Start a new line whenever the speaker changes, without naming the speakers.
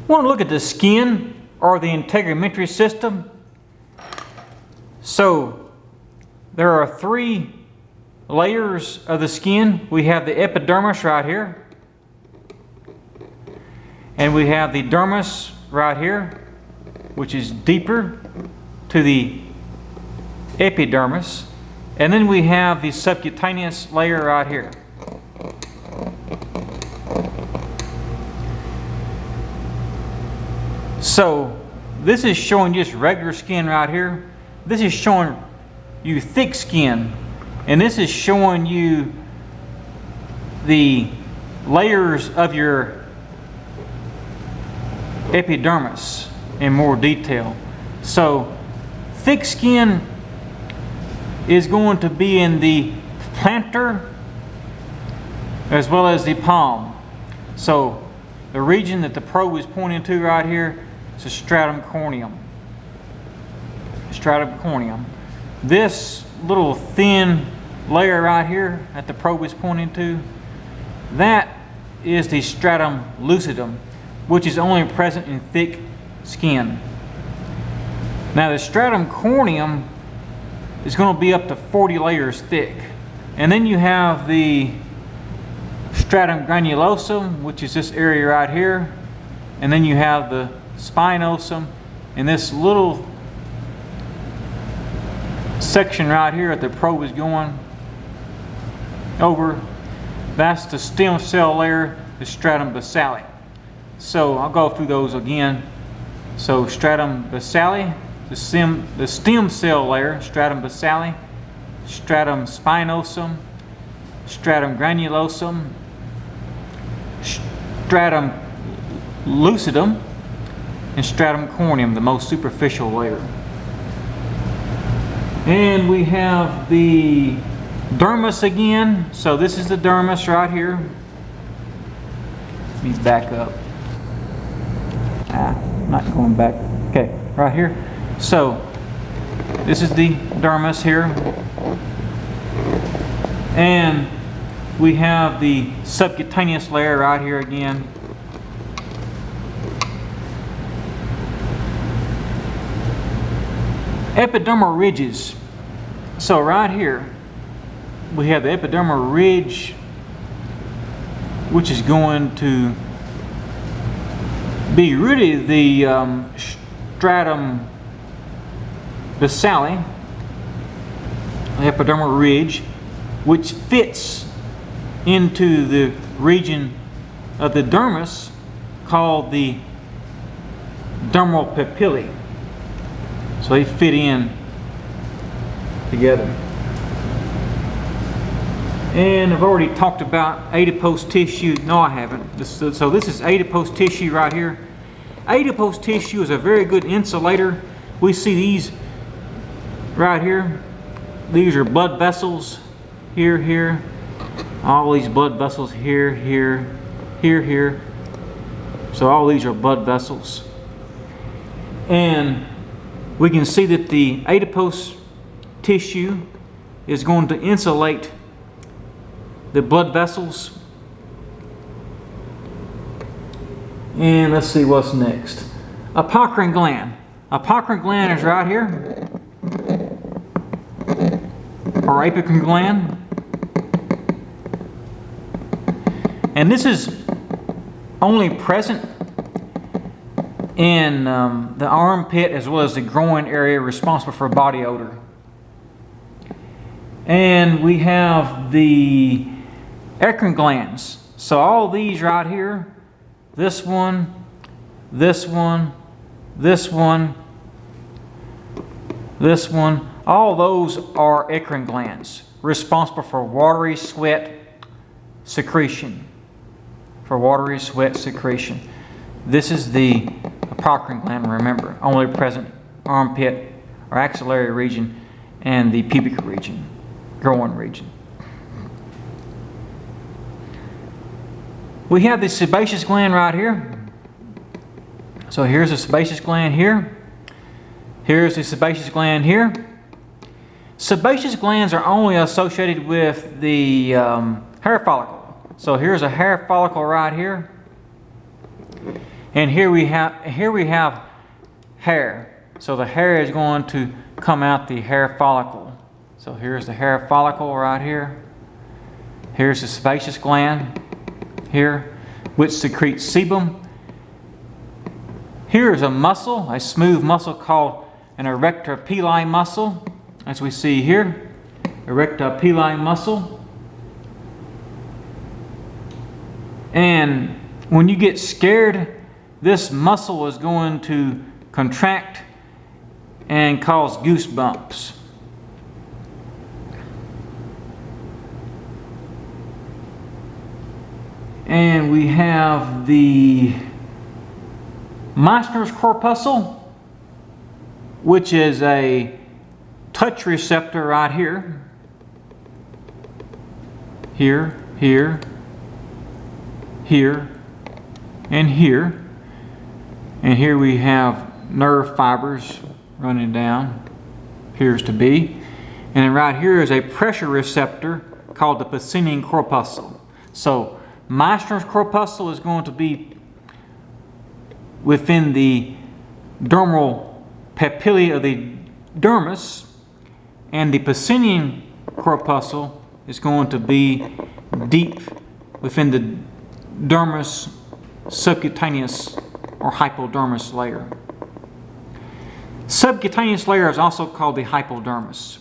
Want to look at the skin or the integumentary system. So there are 3 layers of the skin. We have the epidermis right here, and we have the dermis right here, which is deeper to the epidermis, and then we have the subcutaneous layer right here. So this is showing just regular skin right here. This is showing you thick skin, and this is showing you the layers of your epidermis in more detail. So thick skin is going to be in the plantar as well as the palm. So the region that the probe is pointing to right here is the stratum corneum. Stratum corneum. This little thin layer right here that the probe is pointing to, that is the stratum lucidum, which is only present in thick skin. Now the stratum corneum is going to be up to 40 layers thick. And then you have the stratum granulosum, which is this area right here. And then you have the spinosum, and this little section right here that the probe is going over, that's the stem cell layer, the stratum basale. So I'll go through those again. So stratum basale, the stem cell layer, stratum basale, stratum spinosum, stratum granulosum, stratum lucidum, and stratum corneum, the most superficial layer. And we have the dermis again. So this is the dermis right here. Let me back up. Not going back. Okay, right here. So this is the dermis here. And we have the subcutaneous layer right here again. Epidermal ridges. So right here we have the epidermal ridge, which is going to be really the stratum basale, the epidermal ridge, which fits into the region of the dermis called the dermal papillae. So they fit in together. And I've already talked about adipose tissue. No, I haven't. So this is adipose tissue right here. Adipose tissue is a very good insulator. We see these right here. These are blood vessels here, here. All these blood vessels here, here, here, here. So all these are blood vessels. And we can see that the adipose tissue is going to insulate the blood vessels. And let's see what's next. Apocrine gland. Apocrine gland is right here, or apocrine gland. And this is only present in the armpit as well as the groin area, responsible for body odor. And we have the eccrine glands. So all these right here, this one, this one, this one, this one, all those are eccrine glands, responsible for watery sweat secretion. For watery sweat secretion. This is the apocrine gland, remember, only present armpit or axillary region and the pubic region, groin region. We have the sebaceous gland right here. So here's the sebaceous gland here. Here's the sebaceous gland here. Sebaceous glands are only associated with the hair follicle. So here's a hair follicle right here. And here we have hair. So the hair is going to come out the hair follicle. So here's the hair follicle right here. Here's the sebaceous gland here, which secretes sebum. Here is a muscle, a smooth muscle called an erector pili muscle, as we see here, erector pili muscle. And when you get scared, this muscle is going to contract and cause goosebumps. And we have the Meissner's corpuscle, which is a touch receptor right here. Here, here, here, and here. And here we have nerve fibers running down, appears to be. And right here is a pressure receptor called the Pacinian corpuscle. So Meissner's corpuscle is going to be within the dermal papillae of the dermis, and the Pacinian corpuscle is going to be deep within the dermis subcutaneous or hypodermis layer. Subcutaneous layer is also called the hypodermis.